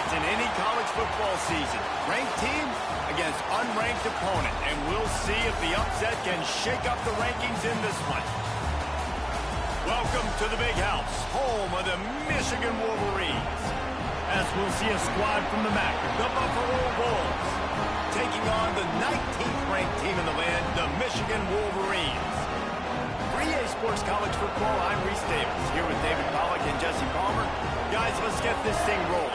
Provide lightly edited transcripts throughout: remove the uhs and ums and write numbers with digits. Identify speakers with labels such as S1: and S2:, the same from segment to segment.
S1: chance in any college football season. Ranked team against unranked opponent. And we'll see if the upset can shake up the rankings in this one. Welcome to the Big House, home of the Michigan Wolverines. As we'll see a squad from the MAC, the Buffalo Bulls, taking on the 19th ranked team in the land, the Michigan Wolverines. For EA Sports College Football, I'm Reese Davis, here with David Pollack and Jesse Palmer. Guys, let's get this thing rolling.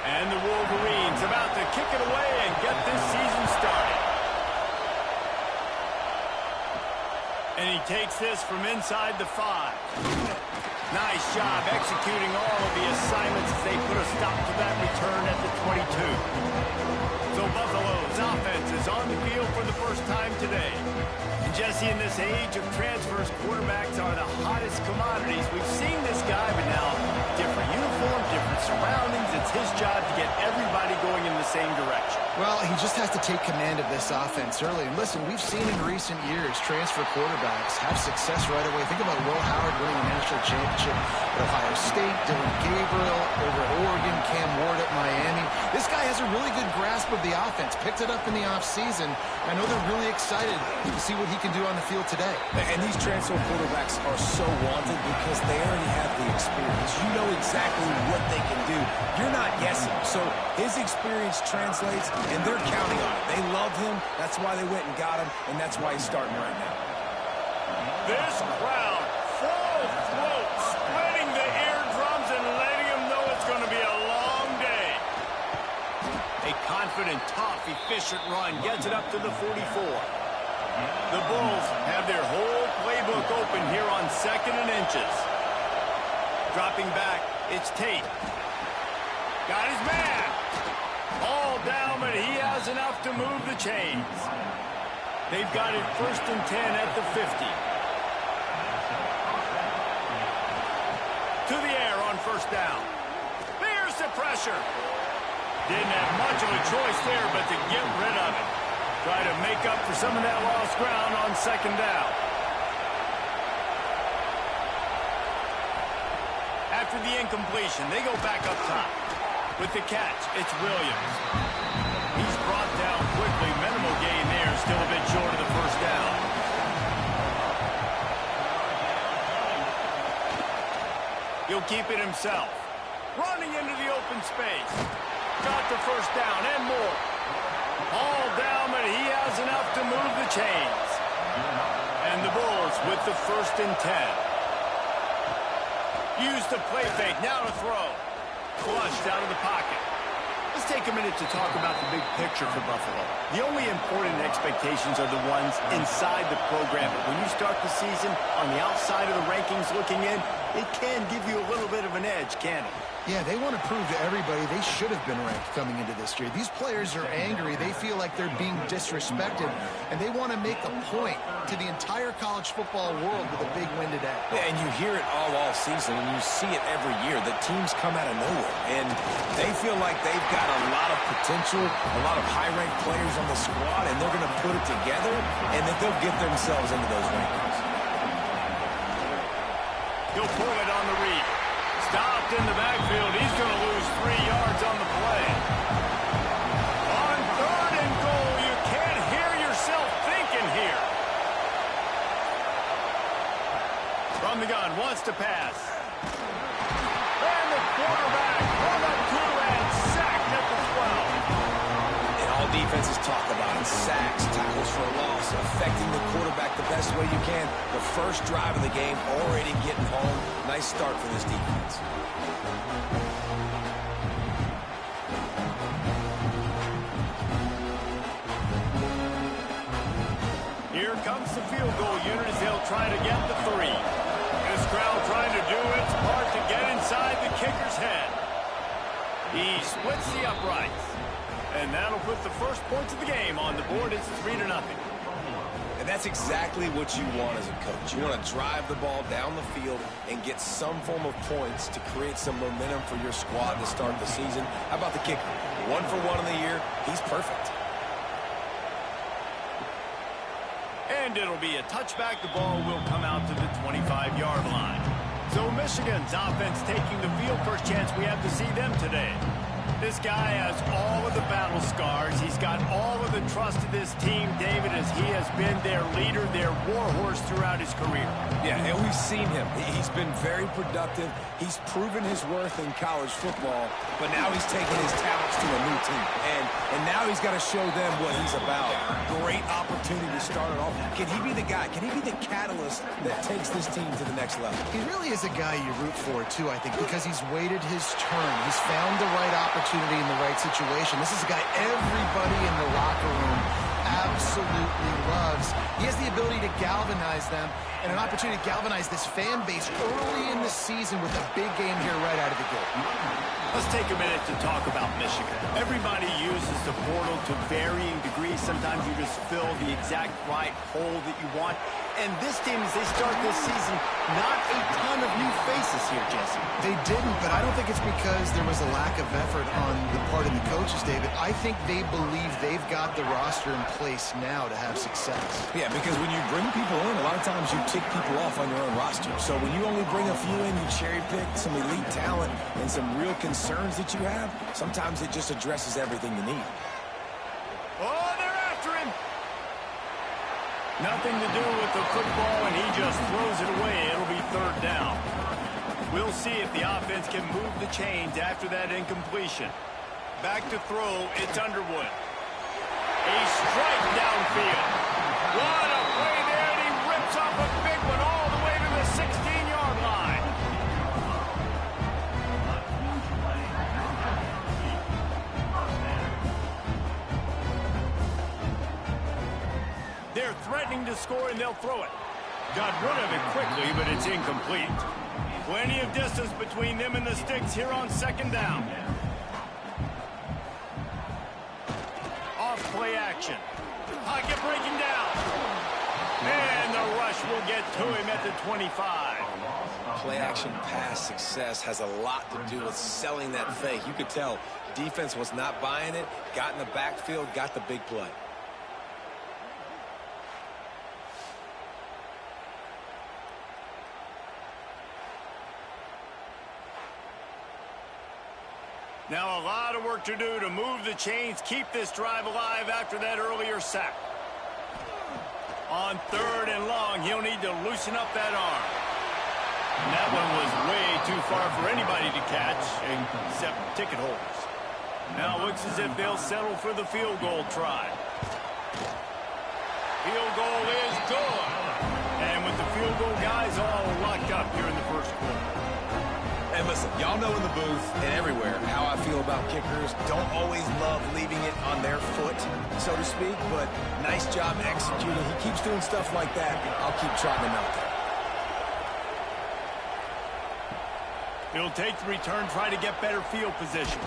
S1: And the Wolverines about to kick it away and get this season started. And he takes this from inside the 5. Nice job executing all of the assignments as they put a stop to that return at the 22. So Buffalo's offense is on the field for the first time today. And Jesse, in this age of transfers, quarterbacks are the hottest commodities. We've seen this guy, but now different uniform, different surroundings. It's his job to get everybody going in the same direction.
S2: Well, he just has to take command of this offense early. And listen, we've seen in recent years transfer quarterbacks have success right away. Think about Will Howard winning a national championship at Ohio State, Dylan Gabriel over at Oregon, Cam Ward at Miami. This guy has a really good grasp of the offense, picked it up in the offseason. I know they're really excited to see what he can do on the field today.
S3: And these transfer quarterbacks are so wanted because they already have the experience. You know exactly what they can do. You're not guessing. So his experience translates, and they're counting on it. They love him. That's why they went and got him, and that's why he's starting right now.
S1: This crowd, full throat, splitting the eardrums and letting them know it's going to be a long day. A confident, tough, efficient run gets it up to the 44. The Bulls have their whole playbook open here on 2nd and inches. Dropping back, it's Tate. Got his man. All down, but he has enough to move the chains. They've got it 1st and 10 at the 50. To the air on 1st down. There's the pressure. Didn't have much of a choice there, but to get rid of it. Try to make up for some of that lost ground on 2nd down. After the incompletion, they go back up top. With the catch, it's Williams. He's brought down quickly. Minimal gain there, still a bit short of the 1st down. He'll keep it himself. Running into the open space. Got the 1st down and more. All down, but he has enough to move the chains. And the Bulls with the 1st and 10. Use the play fake, now to throw. Flushed out of the pocket. Let's take a minute to talk about the big picture for Buffalo. The only important expectations are the ones inside the program. But when you start the season on the outside of the rankings looking in, it can give you a little bit of an edge, can't it?
S2: Yeah, they want to prove to everybody they should have been ranked coming into this year. These players are angry. They feel like they're being disrespected, and they want to make a point to the entire college football world with a big win today.
S3: Yeah, and you hear it all season, and you see it every year. The teams come out of nowhere, and they feel like they've got a lot of potential, a lot of high-ranked players on the squad, and they're going to put it together, and that they'll get themselves into those rankings.
S1: He'll pull it on the read. Stopped in the backfield. He's going to lose 3 yards on the play. On 3rd and goal, you can't hear yourself thinking here. From the gun, wants to pass. And the quarterback run up to and sacked at the 12.
S3: And all defenses talk about it. Sacks, tackles for a loss, affecting the quarterback the best way you can. The first drive of the game, already getting home. Nice start for this defense.
S1: Here comes the field goal unit as they'll try to get the 3. This crowd trying to do its part to get inside the kicker's head. He splits the uprights. And that'll put the first points of the game on the board. It's 3-0.
S3: And that's exactly what you want as a coach. You want to drive the ball down the field and get some form of points to create some momentum for your squad to start the season. How about the kicker? 1 for 1 in the year. He's perfect.
S1: And it'll be a touchback. The ball will come out to the 25-yard line. So Michigan's offense taking the field. First chance we have to see them today. This guy has all of the battle scars. He's got all of the trust of this team, David, as he has been their leader, their warhorse throughout his career.
S3: Yeah, and we've seen him. He's been very productive. He's proven his worth in college football, but now he's taking his talents to a new team. And now he's got to show them what he's about. Great opportunity to start it off. Can he be the guy? Can he be the catalyst that takes this team to the next level?
S2: He really is a guy you root for, too, I think, because he's waited his turn. He's found the right opportunity in the right situation. This is a guy everybody in the locker room absolutely loves. He has the ability to galvanize them and an opportunity to galvanize this fan base early in the season with a big game here right out of the gate.
S1: Let's take a minute to talk about Michigan. Everybody uses the portal to varying degrees. Sometimes you just fill the exact right hole that you want. And this team, as they start this season, not a ton of new faces here, Jesse.
S2: They didn't, but I don't think it's because there was a lack of effort on the part of the coaches, David. I think they believe they've got the roster in place now to have success.
S3: Yeah, because when you bring people in, a lot of times you tick people off on your own roster. So when you only bring a few in, you cherry pick some elite talent and some real concerns that you have, sometimes it just addresses everything you need.
S1: Oh, they're after him. Nothing to do with the football, and he just throws it away. It'll be 3rd down. We'll see if the offense can move the chains after that incompletion. Back to throw, it's Underwood. A strike downfield. What a play there, and he rips off a big one all the way to the 16-yard line. They're threatening to score, and they'll throw it. Got rid of it quickly, but it's incomplete. Plenty of distance between them and the sticks here on 2nd down. Off play action. Pocket breaking down. And the rush will get to him at the 25.
S3: Play action pass success has a lot to do with selling that fake. You could tell defense was not buying it, got in the backfield, got the big play.
S1: Now a lot of work to do to move the chains, keep this drive alive after that earlier sack. On 3rd and long, he'll need to loosen up that arm. And that one was way too far for anybody to catch, except ticket holders. Now looks as if they'll settle for the field goal try. Field goal is good. And with the field goal guys all locked up here in the 1st quarter.
S3: And listen, y'all know in the booth and everywhere how I feel about kickers. Don't always love leaving it on their foot, so to speak, but nice job executing. He keeps doing stuff like that. I'll keep trotting him out there.
S1: He'll take the return, try to get better field position.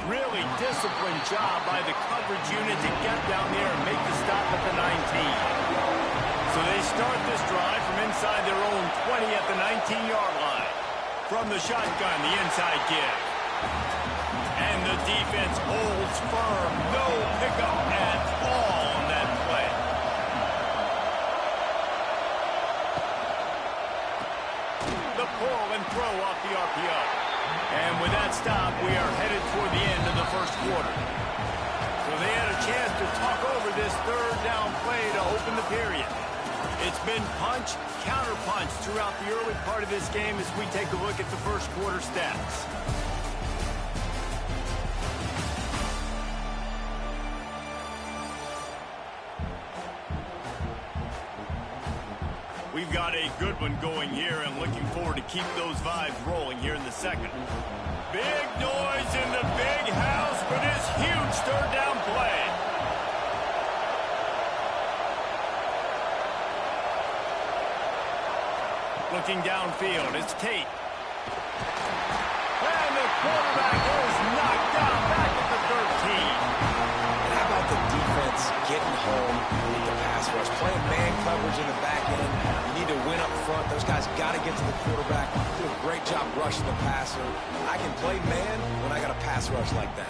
S1: Really disciplined job by the coverage unit to get down there and make the stop at the 19. So they start this drive from inside their own 20 at the 19-yard line. From the shotgun, the inside give. And the defense holds firm. No pickup at all on that play. The pull and throw off the RPO. And with that stop, we are headed toward the end of the 1st quarter. So they had a chance to talk over this 3rd down play to open the period. It's been punch, counter-punch throughout the early part of this game as we take a look at the 1st quarter stats. We've got a good one going here and looking forward to keep those vibes rolling here in the 2nd. Big noise in the big house for this huge 3rd down play. Looking downfield, it's Tate. And the quarterback is knocked down back at the 13.
S3: And how about the defense getting home with the pass rush? playing man coverage in the back end. You need to win up front. Those guys got to get to the quarterback. Do a great job rushing the passer. I can play man when I got a pass rush like that.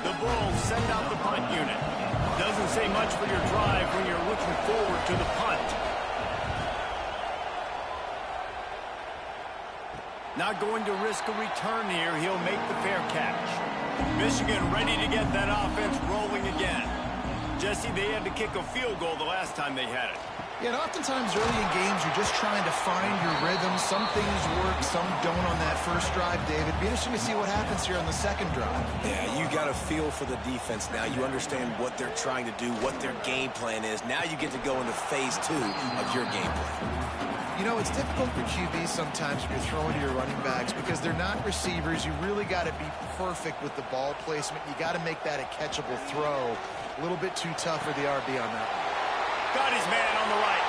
S1: The Bulls send out the punt unit. Doesn't say much for your drive when you're looking forward to the punt. Not going to risk a return here. He'll make the fair catch. Michigan ready to get that offense rolling again. Jesse, they had to kick a field goal the last time they had it.
S2: Yeah, and oftentimes early in games, you're just trying to find your rhythm. Some things work, some don't on that first drive, David. Be interesting to see what happens here on the second drive.
S3: Yeah, you got a feel for the defense now. You understand what they're trying to do, what their game plan is. Now you get to go into phase 2 of your game plan.
S2: You know, it's difficult for QBs sometimes when you're throwing to your running backs because they're not receivers. You really got to be perfect with the ball placement. You got to make that a catchable throw. A little bit too tough for the RB on that one.
S1: Got his man on the right.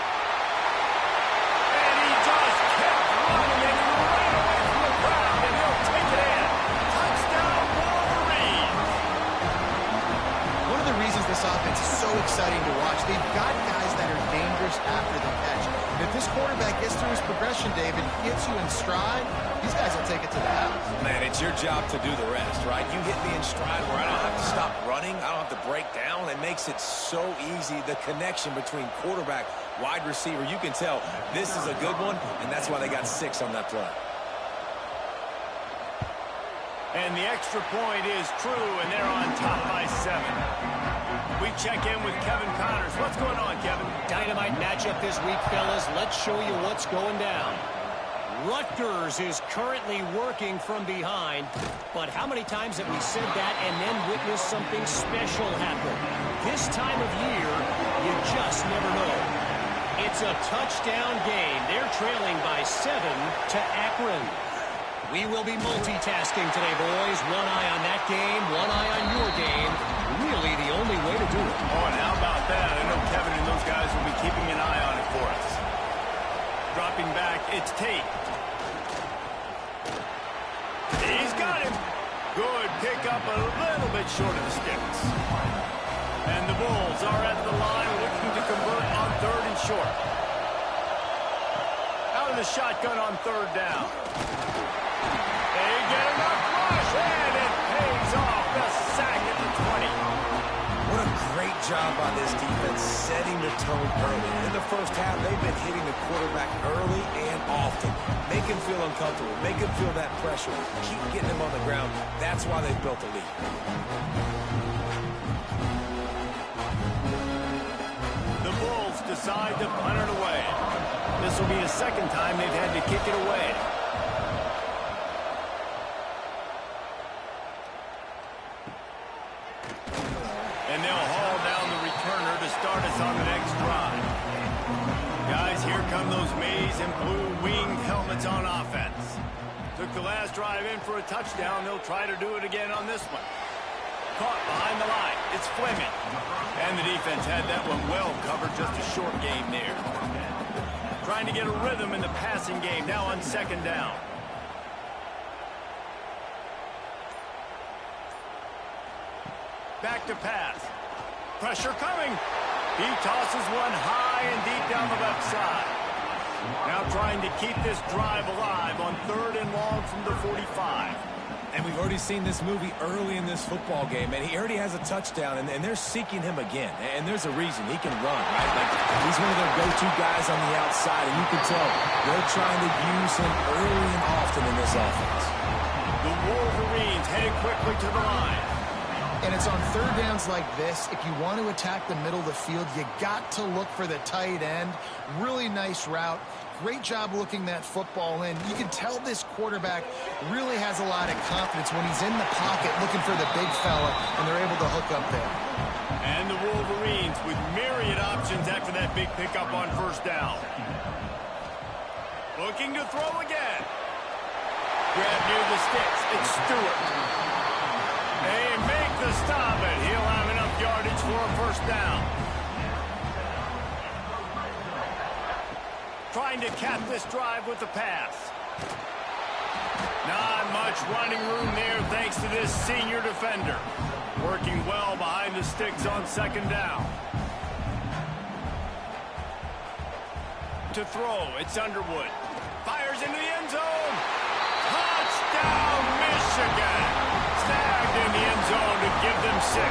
S1: And he just kept running and he ran away from the crowd and he'll take it in. Touchdown, Wolverines.
S2: One of the reasons this offense is so exciting to watch, they've got guys that are dangerous after the catch. And if this quarterback gets through his progression, David, gets you in stride, these guys will take it to the house.
S3: Man, it's your job to do the rest, right? You hit me in stride where I don't have to stop running. I don't have to break down. It makes it so easy. The connection between quarterback, wide receiver, you can tell this is a good one, and that's why they got 6 on that play.
S1: And the extra point is true, and they're on top by 7. We check in with Kevin Connors. What's going on, Kevin?
S4: Dynamite matchup this week, fellas. Let's show you what's going down. Rutgers is currently working from behind, but how many times have we said that and then witnessed something special happen? This time of year, you just never know. It's a touchdown game. They're trailing by 7 to Akron. We will be multitasking today, boys. One eye on that game, one eye on your game. Really the only way to do it.
S1: Oh, and how about that? I know Kevin and those guys will be keeping an eye on it for us. Dropping back, it's Tate. He's got him. Good pickup, a little bit short of the sticks. And the Bulls are at the line looking to convert on 3rd and short. Out of the shotgun on 3rd down. They get enough rush, and it pays off. The sack at the 20.
S3: What a great job by this defense setting the tone early. In the first half, they've been hitting the quarterback early and often. Make him feel uncomfortable. Make him feel that pressure. Keep getting him on the ground. That's why they've built the lead.
S1: The Bulls decide to punt it away. This will be the second time they've had to kick it away. And they'll haul down the returner to start us on the next drive. Guys, here come those maize and blue winged helmets on offense. Took the last drive in for a touchdown. They'll try to do it again on this one. Caught behind the line. It's Fleming. And the defense had that one well covered. Just a short game there. Trying to get a rhythm in the passing game. Now on 2nd down. Back to pass. Pressure coming. He tosses one high and deep down the left side. Now trying to keep this drive alive on 3rd and long from the 45.
S3: And we've already seen this movie early in this football game, and he already has a touchdown, and they're seeking him again. And there's a reason. He can run, right? Like, he's one of their go-to guys on the outside, and you can tell they're trying to use him early and often in this offense.
S1: The Wolverines headed quickly to the line.
S2: And it's on 3rd downs like this. If you want to attack the middle of the field, you got to look for the tight end. Really nice route. Great job looking that football in. You can tell this quarterback really has a lot of confidence when he's in the pocket looking for the big fella, and they're able to hook up there.
S1: And the Wolverines with myriad options after that big pickup on 1st down. Looking to throw again. Grab near the sticks. It's Stewart. They make the stop, and he'll have enough yardage for a 1st down. Trying to cap this drive with the pass. Not much much running room there thanks to this senior defender. Working well behind the sticks on second down. To throw, it's Underwood. Fires into the end zone. Touchdown, Michigan. Snagged in the end zone to give them 6.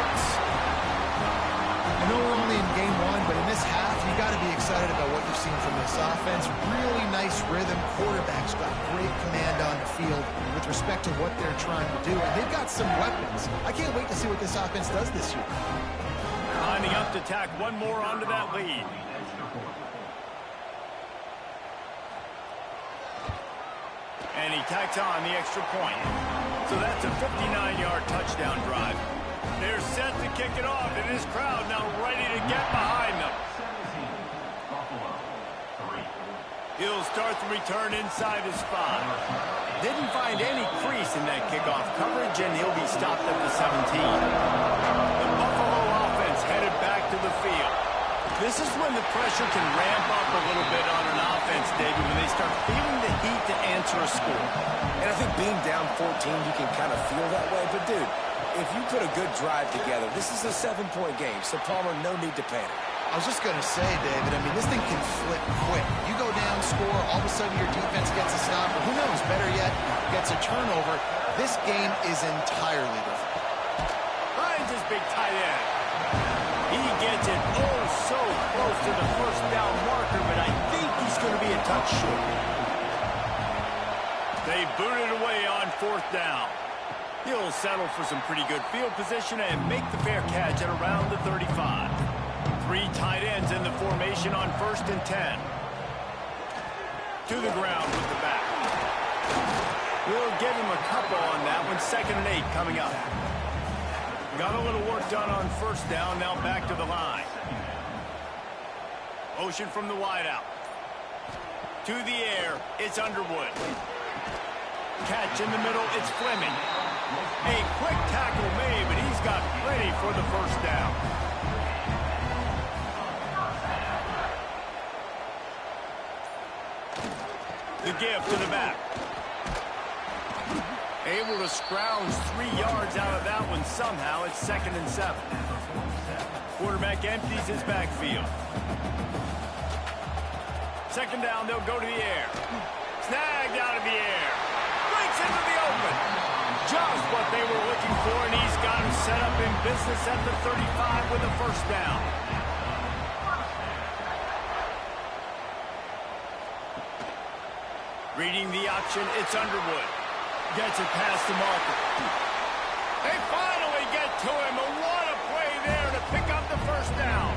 S2: I know we're only in game 1, but in this half, you got to be excited about what you've seen from this offense. Really nice rhythm. Quarterback's got great command on the field with respect to what they're trying to do, and they've got some weapons. I can't wait to see what this offense does this year.
S1: Lining up to tack one more onto that lead. And he tacks on the extra point. So that's a 59-yard touchdown drive. They're set to kick it off, and this crowd now ready to get behind them. He'll start the return inside his 5. Didn't find any crease in that kickoff coverage, and he'll be stopped at the 17. The Buffalo offense headed back to the field. This is when the pressure can ramp up a little bit on an offense, David, when they start feeling the heat to answer a score.
S3: And I think being down 14, you can kind of feel that way. But, dude, if you put a good drive together, this is a 7-point game. So, Palmer, no need to panic.
S2: I was just going to say, David, I mean, this thing can flip quick. You go down, score, all of a sudden your defense gets a stop, or who knows, better yet, gets a turnover. This game is entirely different.
S1: Finds his big tight end. He gets it so close to the first down marker, but I think he's going to be a touch short. They boot it away on 4th down. He'll settle for some pretty good field position and make the fair catch at around the 35. 3 tight ends in the formation on 1st and 10. To the ground with the back. We'll give him a couple on that one. 2nd and 8 coming up. Got a little work done on 1st down. Now back to the line. Motion from the wideout. To the air, it's Underwood. Catch in the middle, it's Fleming. A quick tackle made, but he's got plenty for the 1st down. The give to the back. Able to scrounge 3 yards out of that one somehow. It's 2nd and 7. Quarterback empties his backfield. 2nd down, they'll go to the air. Snagged out of the air. Breaks into the open. Just what they were looking for, and he's got him set up in business at the 35 with a 1st down. Reading the option, it's Underwood. Gets it past the marker. They finally get to him, and what a play there to pick up the 1st down.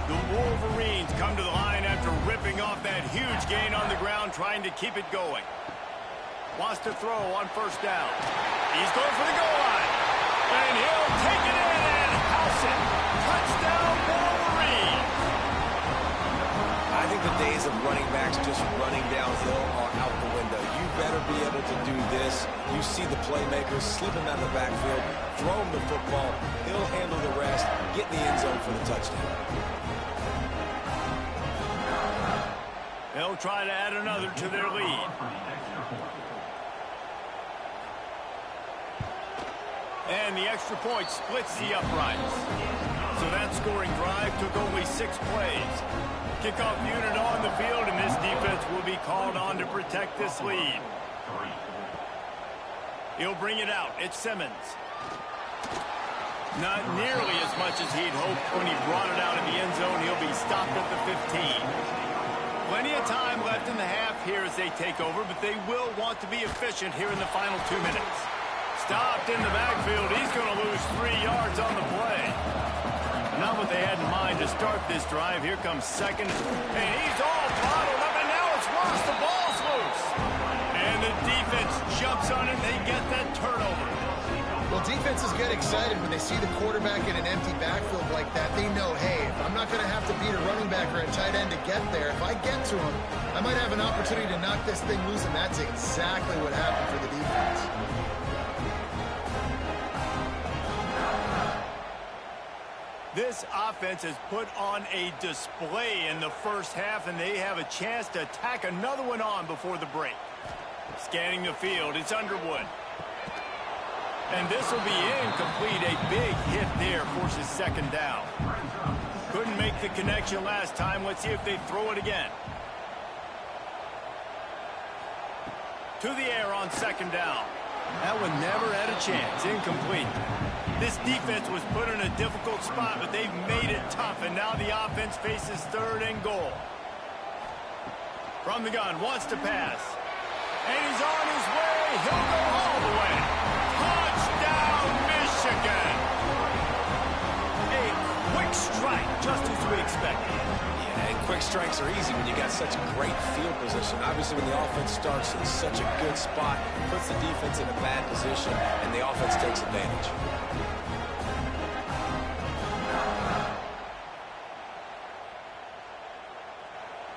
S1: The Wolverines come to the line after ripping off that huge gain on the ground, trying to keep it going. Wants to throw on 1st down. He's going for the goal line. And he'll take it in and house it. Touchdown, Wolverines.
S3: I think the days of running backs just running downhill are out the window. You better be able to do this. You see the playmakers slip him out of the backfield, throw him the football. He'll handle the rest, get in the end zone for the touchdown.
S1: They'll try to add another to their lead. And the extra point splits the uprights. So that scoring drive took only 6 plays. Kickoff unit on the field, and this defense will be called on to protect this lead. He'll bring it out. It's Simmons. Not nearly as much as he'd hoped when he brought it out of the end zone. He'll be stopped at the 15. Plenty of time left in the half here as they take over, but they will want to be efficient here in the final 2 minutes. Stopped in the backfield. He's going to lose 3 yards on the play. Not what they had in mind to start this drive. Here comes 2nd, and he's all bottled up, and now it's worse. The ball's loose. And the defense jumps on it. They get that turnover.
S2: Well, defenses get excited when they see the quarterback in an empty backfield like that. They know, hey, if I'm not going to have to beat a running back or a tight end to get there, if I get to him, I might have an opportunity to knock this thing loose, and that's exactly what happened for the defense.
S1: This offense has put on a display in the 1st half, and they have a chance to tack another one on before the break. Scanning the field, it's Underwood. And this will be incomplete. A big hit there forces second down. Couldn't make the connection last time. Let's see if they throw it again. To the air on second down. That one never had a chance. Incomplete. This defense was put in a difficult spot, but they've made it tough, and now the offense faces third and goal. From the gun, wants to pass. And he's on his way. He'll go all the way. Touchdown, Michigan. A quick strike, just as we expected.
S3: Yeah, and quick strikes are easy when you got such great field position. Obviously, when the offense starts in such a good spot, puts the defense in a bad position, and the offense takes advantage.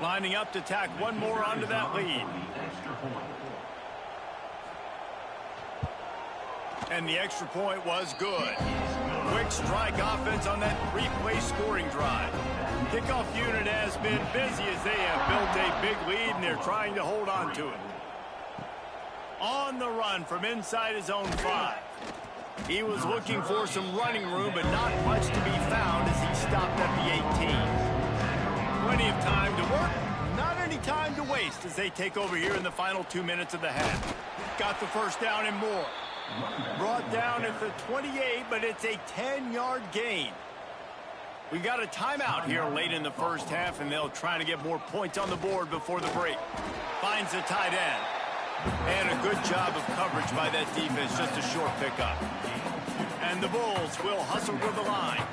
S1: Lining up to tack one more onto that lead. And the extra point was good. Quick strike offense on that three-play scoring drive. Kickoff unit has been busy as they have built a big lead, and they're trying to hold on to it. On the run from inside his own 5. He was looking for some running room, but not much to be found as he stopped at the 18. Plenty of time to work, not any time to waste as they take over here in the final 2 minutes of the half. Got the first down and more. Brought down at the 28, but it's a 10-yard gain. We got a timeout here late in the first half, and they'll try to get more points on the board before the break. Finds the tight end. And a good job of coverage by that defense, just a short pickup. And the Bulls will hustle to the line.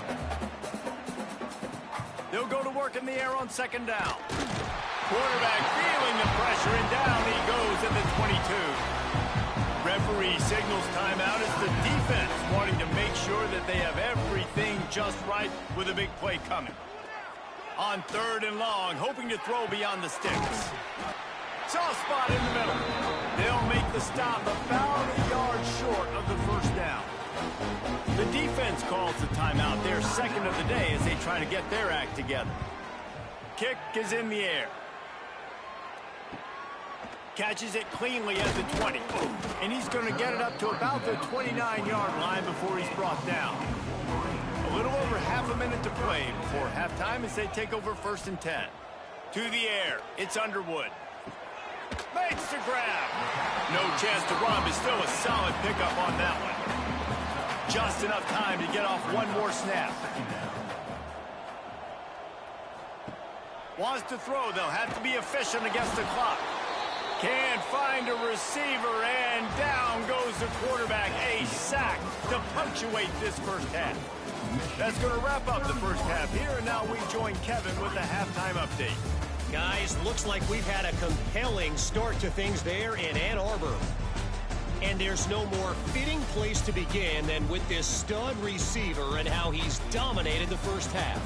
S1: They'll go to work in the air on second down. Quarterback feeling the pressure, and down he goes at the 22. Referee signals timeout as the defense wanting to make sure that they have everything just right with a big play coming. On third and long, hoping to throw beyond the sticks. Soft spot in the middle. They'll make the stop about a yard short of the first down. The defense calls the timeout, their second of the day, as they try to get their act together. Kick is in the air. Catches it cleanly at the 20. And he's going to get it up to about the 29-yard line before he's brought down. A little over half a minute to play before halftime as they take over first and 10. To the air, it's Underwood. Makes the grab. No chance to run, but still a solid pickup on that one. Just enough time to get off one more snap. Wants to throw. They'll have to be efficient against the clock. Can't find a receiver, and down goes the quarterback. A sack to punctuate this first half. That's going to wrap up the first half here, and now we join Kevin with the halftime update.
S4: Guys, looks like we've had a compelling start to things there in Ann Arbor. And there's no more fitting place to begin than with this stud receiver and how he's dominated the first half.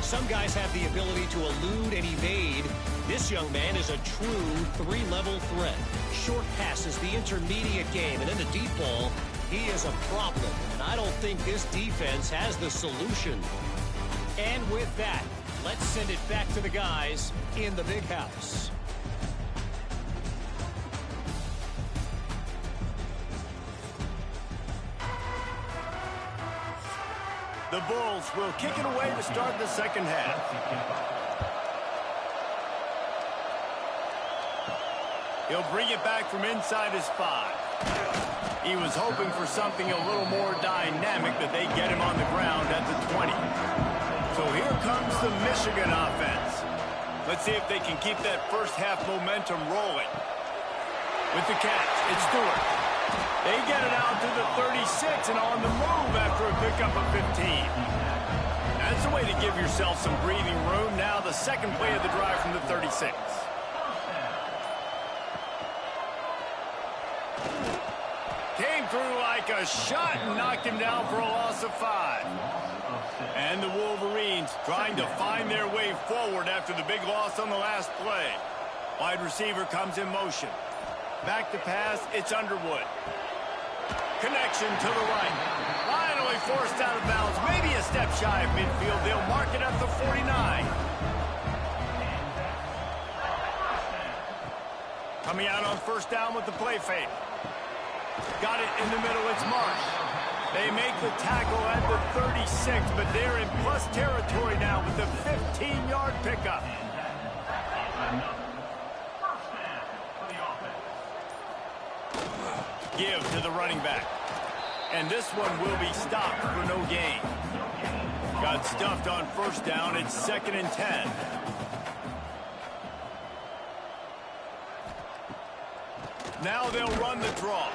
S4: Some guys have the ability to elude and evade. This young man is a true three-level threat. Short passes, the intermediate game, and then the deep ball, he is a problem. And I don't think this defense has the solution. And with that, let's send it back to the guys in the big house.
S1: The Bulls will kick it away to start the second half. He'll bring it back from inside his 5. He was hoping for something a little more dynamic, but they get him on the ground at the 20. So here comes the Michigan offense. Let's see if they can keep that first half momentum rolling. With the catch, it's Stewart. They get it out to the 36 and on the move after a pickup of 15. That's a way to give yourself some breathing room. Now the second play of the drive from the 36. Came through like a shot and knocked him down for a loss of 5. And the Wolverines trying to find their way forward after the big loss on the last play. Wide receiver comes in motion. Back to pass, it's Underwood. Connection to the right. Finally forced out of bounds. Maybe a step shy of midfield. They'll mark it at the 49. Coming out on first down with the play fake. Got it in the middle, it's Marsh. They make the tackle at the 36, but they're in plus territory now with the 15-yard pickup. Give to the running back. And this one will be stopped for no gain. Got stuffed on first down. It's 2nd and 10. Now they'll run the draw.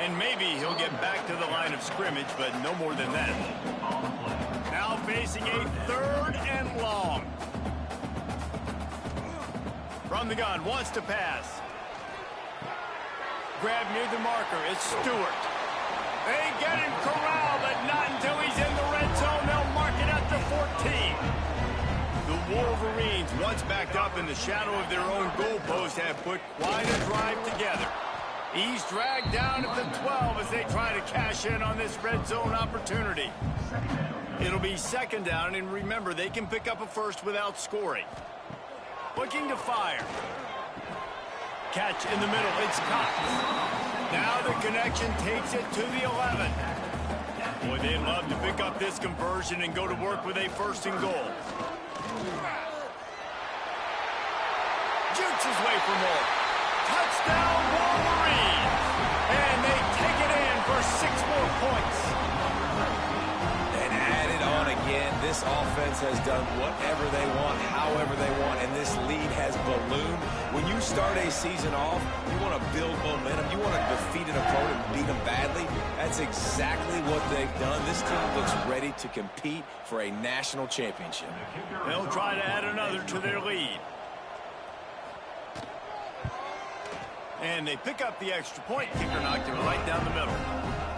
S1: And maybe he'll get back to the line of scrimmage, but no more than that. Now facing a 3rd and long. From the gun, wants to pass. Grab near the marker, it's Stewart. They get him corralled, but not until he's in the red zone. They'll mark it at the 14. The Wolverines, once backed up in the shadow of their own goalpost, have put quite a drive together. He's dragged down at the 12 as they try to cash in on this red zone opportunity. It'll be 2nd down, and remember, they can pick up a first without scoring. Looking to fire. Catch in the middle, it's Cox. Now the connection takes it to the 11. Boy, they'd love to pick up this conversion and go to work with a 1st and goal. Jukes his way for more. Touchdown, Wolverines! And they take it in for 6 more points.
S3: And add it on again. This offense has done whatever they want, however they want, and this lead has ballooned. When you start a season off, you want to build momentum. You want to defeat an opponent and beat them badly. That's exactly what they've done. This team looks ready to compete for a national championship.
S1: They'll try to add another to their lead. And they pick up the extra point. Kicker knocked him right down the middle.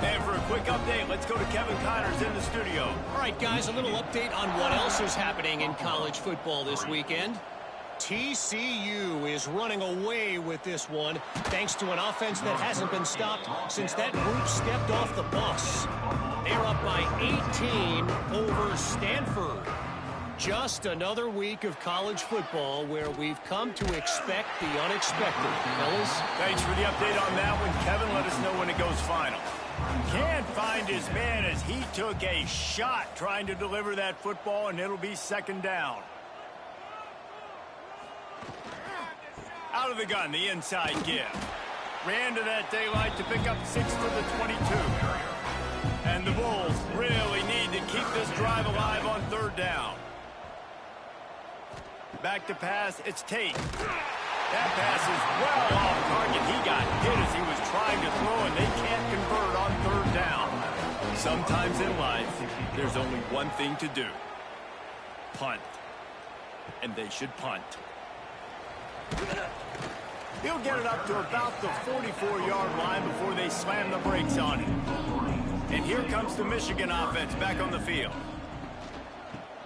S1: And for a quick update, let's go to Kevin Connors in the studio.
S4: All right, guys, a little update on what else is happening in college football this weekend. TCU is running away with this one, thanks to an offense that hasn't been stopped since that group stepped off the bus. They're up by 18 over Stanford. Just another week of college football where we've come to expect the unexpected, fellas.
S1: Thanks for the update on that one, Kevin. Let us know when it goes final. Can't find his man as he took a shot trying to deliver that football, and it'll be 2nd down. Out of the gun, the inside give. Ran to that daylight to pick up 6 for the 22. And the Bulls really need to keep this drive alive on 3rd down. Back to pass, it's Tate. That pass is well off target. He got hit as he was trying to throw, and they can't convert on 3rd down. Sometimes in life, there's only one thing to do. Punt. And they should punt. He'll get it up to about the 44-yard line before they slam the brakes on it. And here comes the Michigan offense back on the field.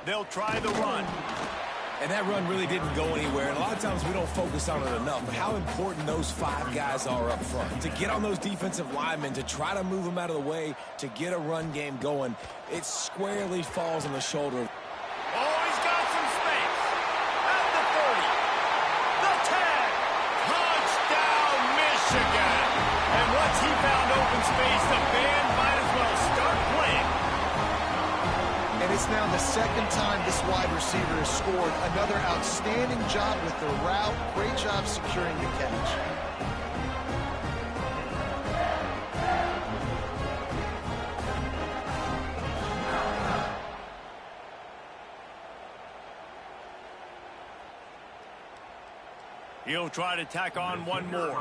S1: They'll try the run.
S3: And that run really didn't go anywhere. And a lot of times we don't focus on it enough. But how important those 5 guys are up front. To get on those defensive linemen, to try to move them out of the way, to get a run game going, it squarely falls on the shoulder.
S1: Oh, he's got some space. At the 30. The tag. Touchdown, Michigan. And once he found open space, the band might as well start playing.
S2: And it's now the 2nd time this wide receiver has scored. Another outstanding job with the route. Great job securing the catch.
S1: He'll try to tack on one more.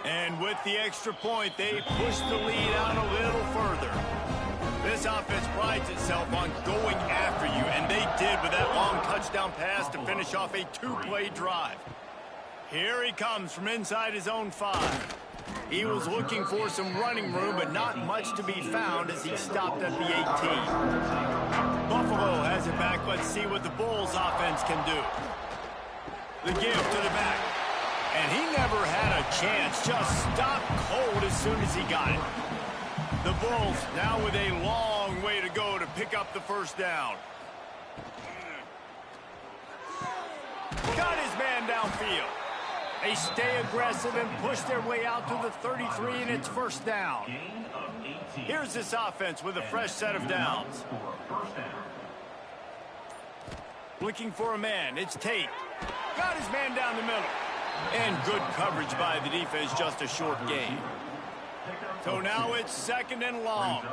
S1: And with the extra point, they push the lead out a little further. This offense prides itself on going after you, and they did with that long touchdown pass to finish off a 2-play drive. Here he comes from inside his own 5. He was looking for some running room, but not much to be found as he stopped at the 18. Buffalo has it back. Let's see what the Bulls offense can do. The give to the back. And he never had a chance, just stopped cold as soon as he got it. The Bulls now with a long way to go to pick up the 1st down. Got his man downfield. They stay aggressive and push their way out to the 33, and it's first down. Here's this offense with a fresh set of downs. Looking for a man. It's Tate. Got his man down the middle. And good coverage by the defense, just a short gain. So now it's second and long.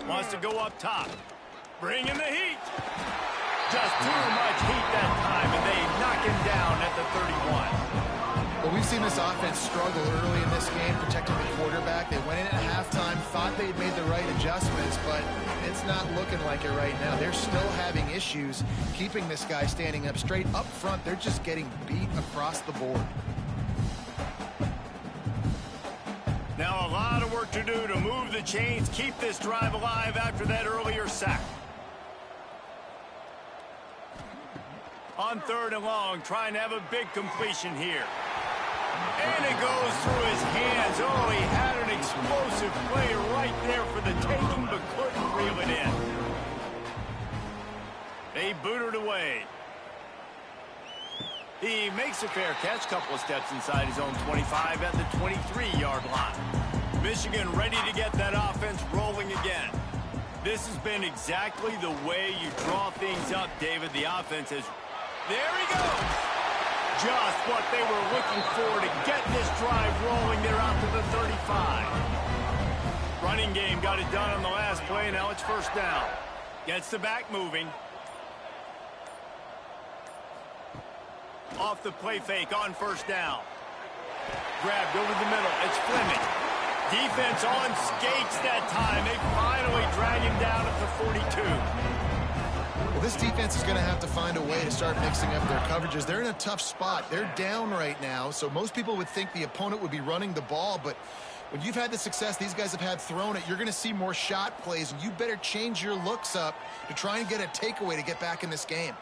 S1: Wants to go up top. Bringing the heat. Just too much heat that time, and they knock him down at the 31.
S2: Well, we've seen this offense struggle early in this game, protecting the quarterback. They went in at halftime, thought they'd made the right adjustments, but it's not looking like it right now. They're still having issues keeping this guy standing up straight. Up front, they're just getting beat across the board.
S1: Now a lot of work to do to move the chains, keep this drive alive after that earlier sack. On third and long, trying to have a big completion here. And it goes through his hands. Oh, he had an explosive play right there for the taking, but couldn't reel it in. They boot it away. He makes a fair catch, couple of steps inside his own 25 at the 23-yard line. Michigan ready to get that offense rolling again. This has been exactly the way you draw things up, David. The offense has... There he goes! Just what they were looking for to get this drive rolling. They're out to the 35. Running game got it done on the last play. Now it's first down. Gets the back moving. Off the play fake on first down. Grabbed over the middle. It's Fleming. Defense on skates that time. They finally drag him down at the 42.
S2: Well, this defense is going to have to find a way to start mixing up their coverages. They're in a tough spot. They're down right now, so most people would think the opponent would be running the ball, but when you've had the success these guys have had throwing it, you're going to see more shot plays, and you better change your looks up to try and get a takeaway to get back in this game.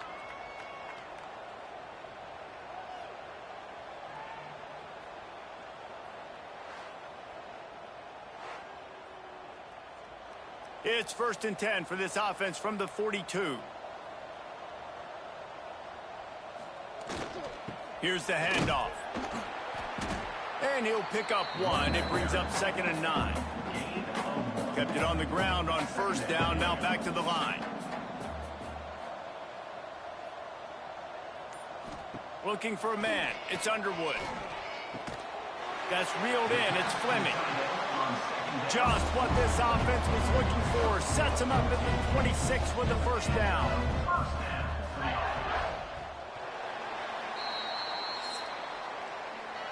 S1: It's first and 10 for this offense from the 42. Here's the handoff. And he'll pick up one. It brings up second and 9. Kept it on the ground on first down. Now back to the line. Looking for a man. It's Underwood. That's reeled in. It's Fleming. Just what this offense was looking for. Sets him up at the 26 with the first down.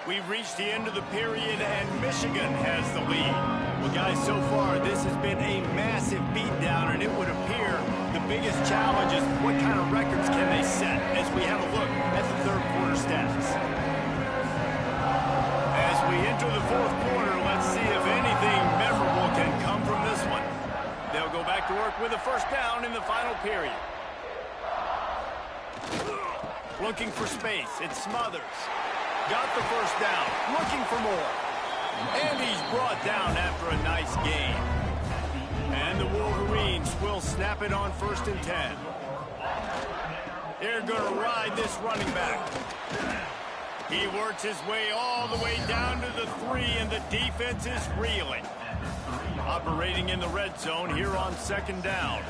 S1: We've reached the end of the period, and Michigan has the lead. Well, guys, so far, this has been a massive beatdown, and it would appear the biggest challenge is what kind of records can they set as we have a look at the third quarter stats. As we enter the fourth quarter, let's see if anything memorable can come from this one. They'll go back to work with a first down in the final period. Looking for space. It's Smothers. Got the first down. Looking for more. And he's brought down after a nice gain. And the Wolverines will snap it on first and 10. They're going to ride this running back. He works his way all the way down to the 3, and the defense is reeling. Operating in the red zone here on second down.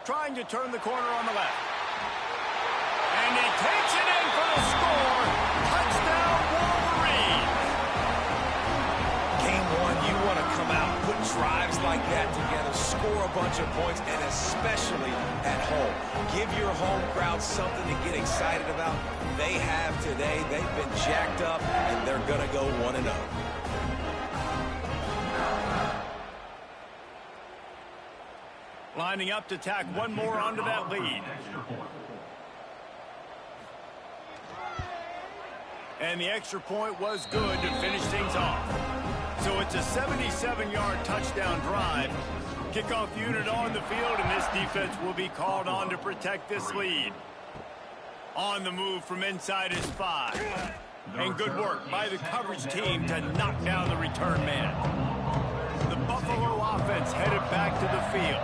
S1: Trying to turn the corner on the left. And he takes it in for the score. Touchdown, Wolverines.
S3: Game one, you want to come out, put drives like that together, score a bunch of points, and especially at home. Give your home crowd something to get excited about. They have today. They've been jacked up, and they're going to go 1-0.
S1: Lining up to tack one more onto that lead. And the extra point was good to finish things off. So it's a 77-yard touchdown drive. Kickoff unit on the field, and this defense will be called on to protect this lead. On the move from inside his 5. And good work by the coverage team to knock down the return man. The Buffalo offense headed back to the field.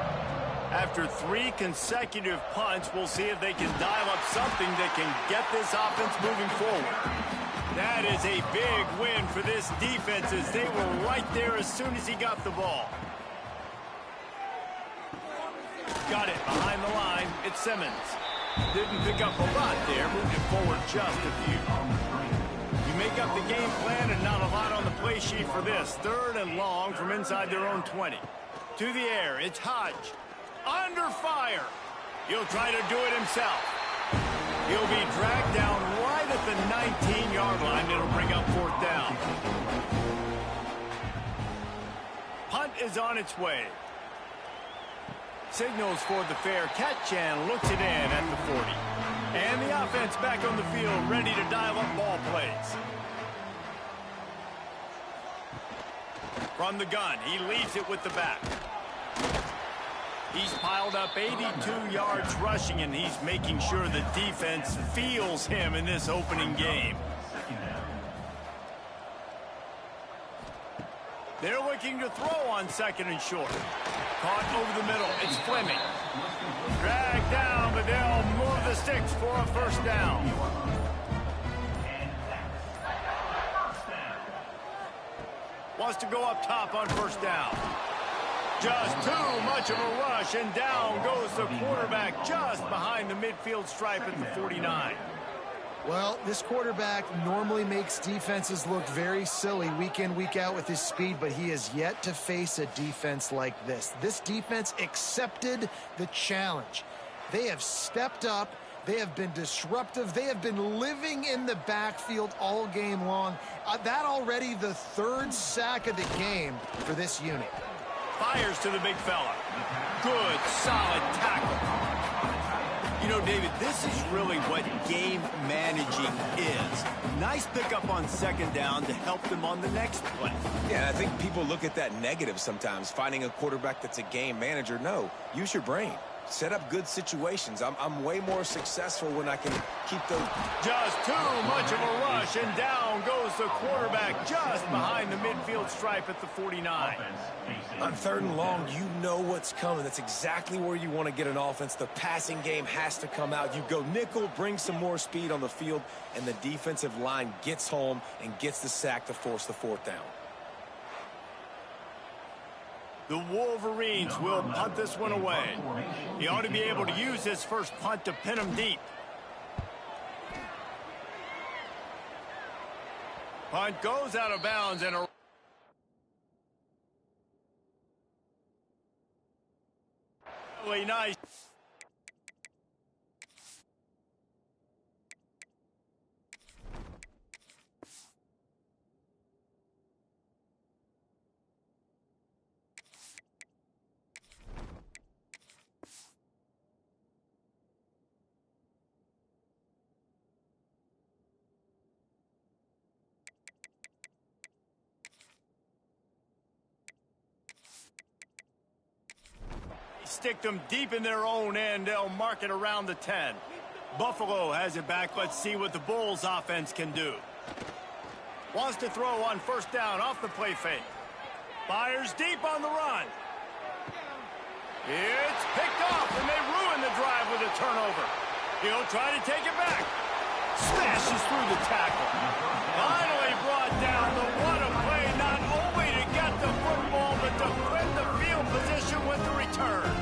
S1: After 3 consecutive punts, we'll see if they can dial up something that can get this offense moving forward. That is a big win for this defense as they were right there as soon as he got the ball. Got it behind the line. It's Simmons. Didn't pick up a lot there, moved it forward just a few. You make up the game plan and not a lot on the play sheet for this. 3rd and long from inside their own 20. To the air, it's Hodge. Under fire. He'll try to do it himself. He'll be dragged down right at the 19-yard line. It'll bring up 4th down. Punt is on its way. Signals for the fair catch and looks it in at the 40. And the offense back on the field, ready to dial up ball plays. From the gun, he leaves it with the back. He's piled up 82 yards rushing, and he's making sure the defense feels him in this opening game. They're looking to throw on 2nd and short. Caught over the middle. It's Fleming. Dragged down, but they'll move the sticks for a 1st down. Wants to go up top on 1st down. Just too much of a rush, and down goes the quarterback just behind the midfield stripe at the 49.
S2: Well, this quarterback normally makes defenses look very silly week in, week out with his speed, but he has yet to face a defense like this. This defense accepted the challenge. They have stepped up. They have been disruptive. They have been living in the backfield all game long. That already the 3rd sack of the game for this unit.
S1: Fires to the big fella. Good, solid tackle. You know, David, this is really what game managing is. Nice pickup on 2nd down to help them on the next play.
S3: Yeah, I think people look at that negative sometimes, finding a quarterback that's a game manager. No, use your brain. Set up good situations. I'm way more successful when I can keep those.
S1: Just too much of a rush, and down goes the quarterback just behind the midfield stripe at the 49.
S3: On 3rd and long, you know what's coming. That's exactly where you want to get an offense. The passing game has to come out. You go nickel, bring some more speed on the field, and the defensive line gets home and gets the sack to force the 4th down.
S1: The Wolverines will punt this one away. He ought to be able to use his first punt to pin him deep. Punt goes out of bounds and a really nice. Stick them deep in their own end. They'll mark it around the 10. Buffalo has it back. Let's see what the Bulls offense can do. Wants to throw on 1st down off the play fake. Fires deep on the run. It's picked off, and they ruin the drive with a turnover. He'll try to take it back. Smashes through the tackle. Finally brought down. The what a play, not only to get the football, but to win the field position with the return.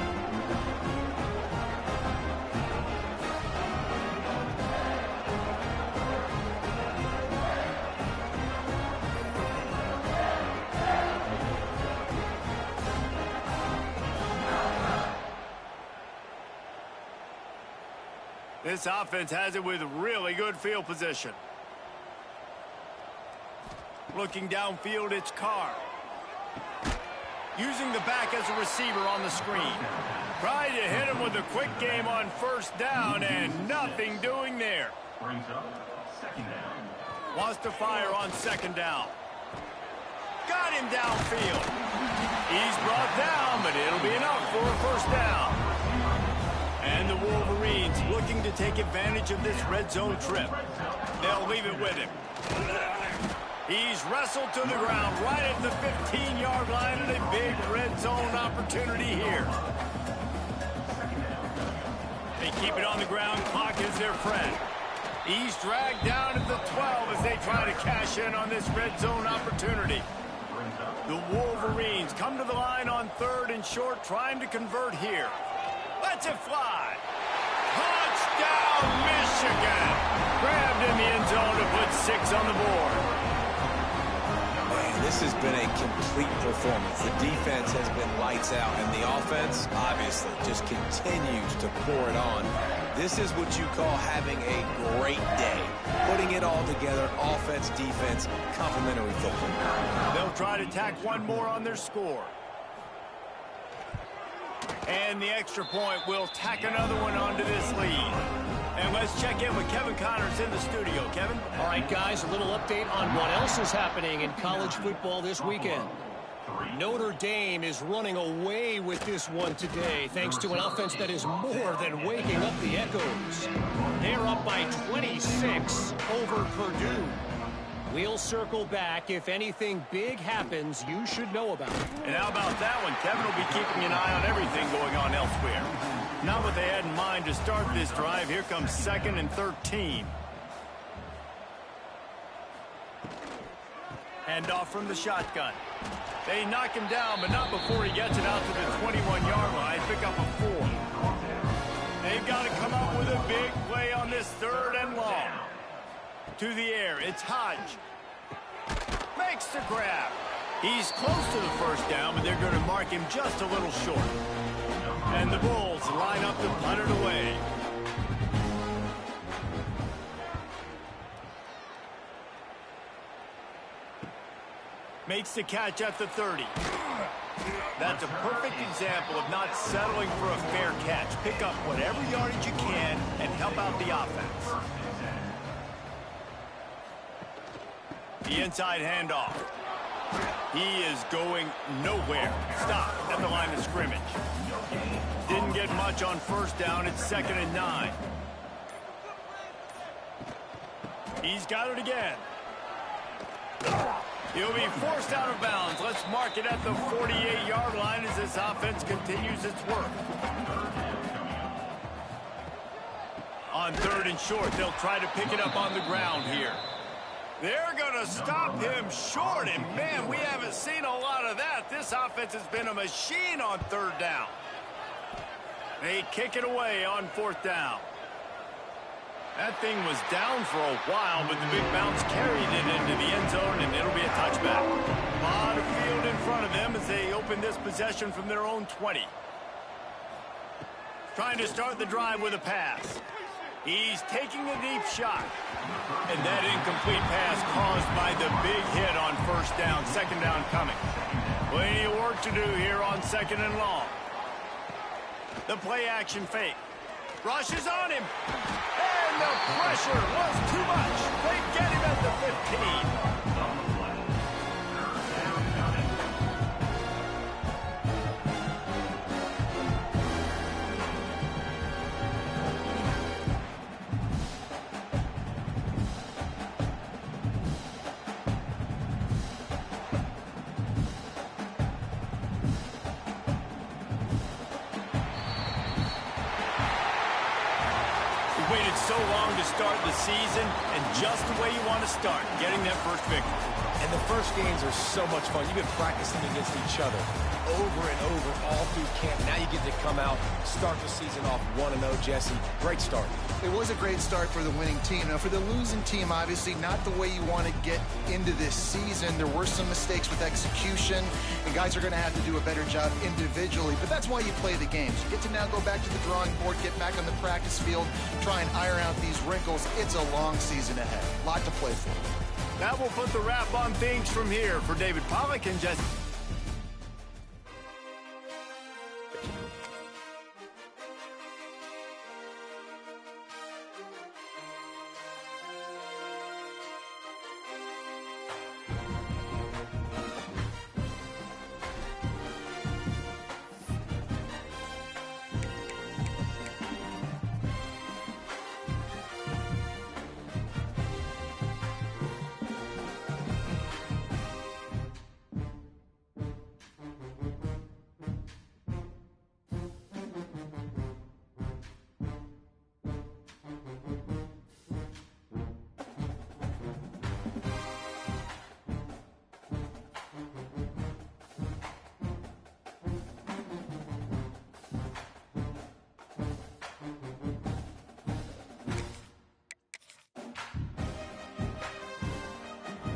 S1: This offense has it with really good field position. Looking downfield, it's Carr. Using the back as a receiver on the screen. Tried to hit him with a quick game on 1st down, and nothing doing there. Wants to fire on 2nd down. Got him downfield. He's brought down, but it'll be enough for a 1st down. And the Wolverines looking to take advantage of this red zone trip. They'll leave it with him. He's wrestled to the ground right at the 15-yard line, and a big red zone opportunity here. They keep it on the ground. Clock is their friend. He's dragged down at the 12 as they try to cash in on this red zone opportunity. The Wolverines come to the line on 3rd and short, trying to convert here. Lets it fly. Touchdown, Michigan. Grabbed in the end zone to put 6 on the board.
S3: Man, this has been a complete performance. The defense has been lights out, and the offense, obviously, just continues to pour it on. This is what you call having a great day. Putting it all together, offense, defense, complementary football.
S1: They'll try to tack one more on their score. And the extra point will tack another one onto this lead. And let's check in with Kevin Connors in the studio. Kevin?
S4: All right, guys, a little update on what else is happening in college football this weekend. Notre Dame is running away with this one today, thanks to an offense that is more than waking up the echoes. They're up by 26 over Purdue. We'll circle back. If anything big happens, you should know about it.
S1: And how about that one? Kevin will be keeping an eye on everything going on elsewhere. Not what they had in mind to start this drive. Here comes 2nd and 13. Hand off from the shotgun. They knock him down, but not before he gets it out to the 21-yard line. Pick up a 4. They've got to come up with a big play on this 3rd and long. To the air, it's Hodge. Makes the grab. He's close to the first down, but they're going to mark him just a little short. And the Bulls line up to punt it away. Makes the catch at the 30. That's a perfect example of not settling for a fair catch. Pick up whatever yardage you can and help out the offense. The inside handoff. He is going nowhere. Stop at the line of scrimmage. Didn't get much on first down. It's 2nd and 9. He's got it again. He'll be forced out of bounds. Let's mark it at the 48-yard line as this offense continues its work. On 3rd and short, they'll try to pick it up on the ground here. They're going to stop him short, and man, we haven't seen a lot of that. This offense has been a machine on 3rd down. They kick it away on 4th down. That thing was down for a while, but the big bounce carried it into the end zone, and it'll be a touchback. A lot of field in front of them as they open this possession from their own 20. Trying to start the drive with a pass. He's taking a deep shot. And that incomplete pass caused by the big hit on first down. 2nd down coming. Plenty of work to do here on 2nd and long. The play action fake. Rushes on him. And the pressure was too much. They get him at the 15. Waited so long to start the season, and just the way you want to start, getting that first victory.
S3: And the first games are so much fun. You've been practicing against each other over and over all through camp. Now you get to come out, start the season off 1-0, Jesse. Great start.
S2: It was a great start for the winning team. Now, for the losing team, obviously not the way you want to get into this season. There were some mistakes with execution, and guys are going to have to do a better job individually. But that's why you play the games. You get to now go back to the drawing board, get back on the practice field, try and iron out these wrinkles. It's a long season ahead. A lot to play for.
S1: That will put the wrap on things from here. For David Pollack and Jesse